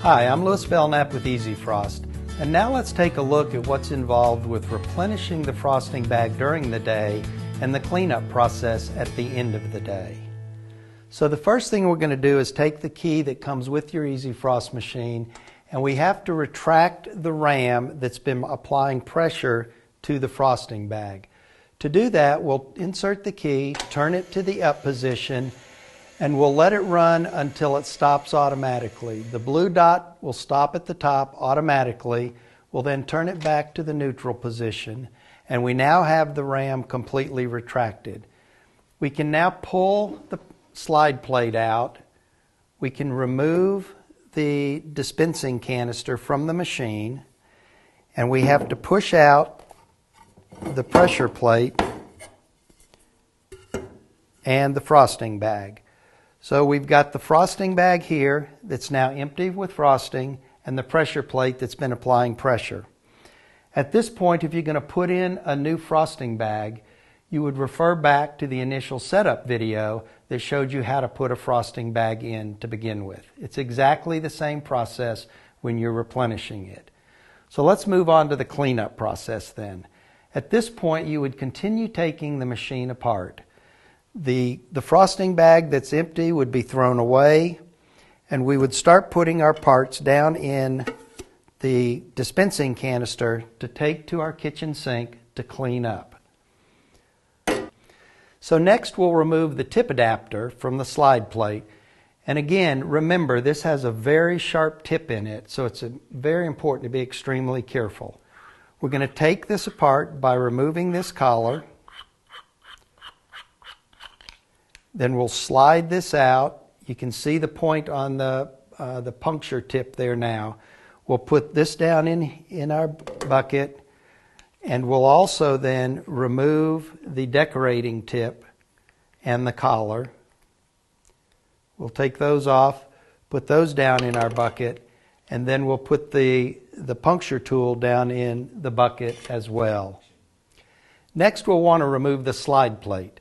Hi, I'm Louis Belknap with EZFrost, and now let's take a look at what's involved with replenishing the frosting bag during the day and the cleanup process at the end of the day. So the first thing we're going to do is take the key that comes with your EZFrost machine, and we have to retract the ram that's been applying pressure to the frosting bag. To do that, we'll insert the key, turn it to the up position, and we'll let it run until it stops automatically. The blue dot will stop at the top automatically. We'll then turn it back to the neutral position, and we now have the ram completely retracted. We can now pull the slide plate out. We can remove the dispensing canister from the machine, and we have to push out the pressure plate and the frosting bag. So we've got the frosting bag here that's now empty with frosting and the pressure plate that's been applying pressure. At this point, if you're going to put in a new frosting bag, you would refer back to the initial setup video that showed you how to put a frosting bag in to begin with. It's exactly the same process when you're replenishing it. So let's move on to the cleanup process then. At this point, you would continue taking the machine apart. The frosting bag that's empty would be thrown away, and we would start putting our parts down in the dispensing canister to take to our kitchen sink to clean up. So next we'll remove the tip adapter from the slide plate. And again, remember, this has a very sharp tip in it, so it's very important to be extremely careful. We're going to take this apart by removing this collar. Then we'll slide this out. You can see the point on the puncture tip there now. We'll put this down in our bucket, and we'll also then remove the decorating tip and the collar. We'll take those off, put those down in our bucket, and then we'll put the puncture tool down in the bucket as well. Next, we'll want to remove the slide plate.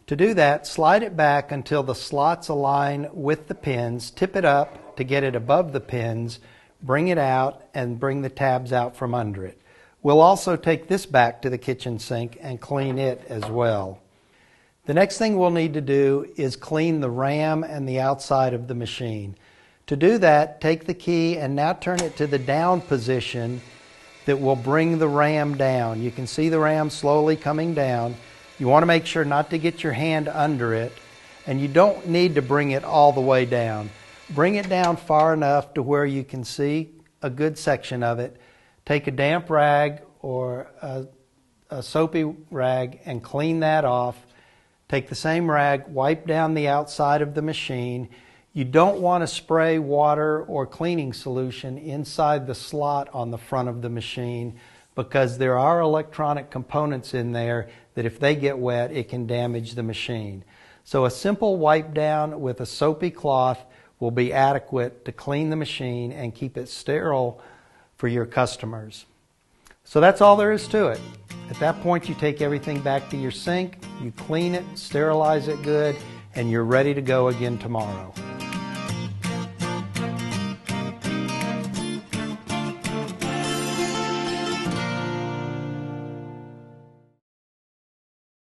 To do that, slide it back until the slots align with the pins, tip it up to get it above the pins, bring it out, and bring the tabs out from under it. We'll also take this back to the kitchen sink and clean it as well. The next thing we'll need to do is clean the ram and the outside of the machine. To do that, take the key and now turn it to the down position that will bring the ram down. You can see the ram slowly coming down. You want to make sure not to get your hand under it, and you don't need to bring it all the way down. Bring it down far enough to where you can see a good section of it. Take a damp rag or a soapy rag and clean that off. Take the same rag, wipe down the outside of the machine. You don't want to spray water or cleaning solution inside the slot on the front of the machine, because there are electronic components in there that if they get wet, it can damage the machine. So a simple wipe down with a soapy cloth will be adequate to clean the machine and keep it sterile for your customers. So that's all there is to it. At that point, you take everything back to your sink, you clean it, sterilize it good, and you're ready to go again tomorrow.